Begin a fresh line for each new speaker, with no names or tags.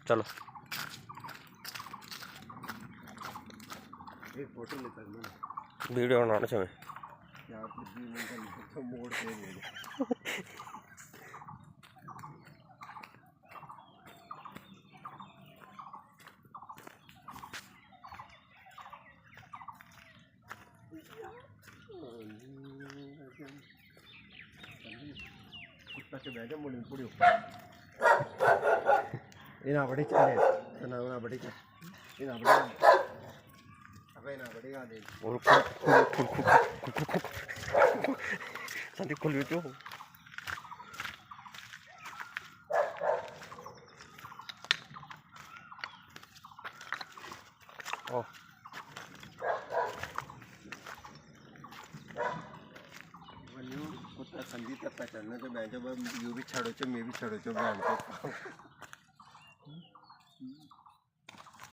चलो
एक फोटो लेता हूँ
वीडियो बनाना चाहिए
यार तो मोड़ पे नहीं कुत्ता के बैठे मुड़ी पुड़ी ina bड़ी चले ना ना बड़ी का ina बड़ी अबे ina बड़ी का दे
और संदीप खोल वीडियो ओ
कुत्ता संगीत पहचानने तो मैं जब यू भी छड़ो मैं भी छड़ो बैंड को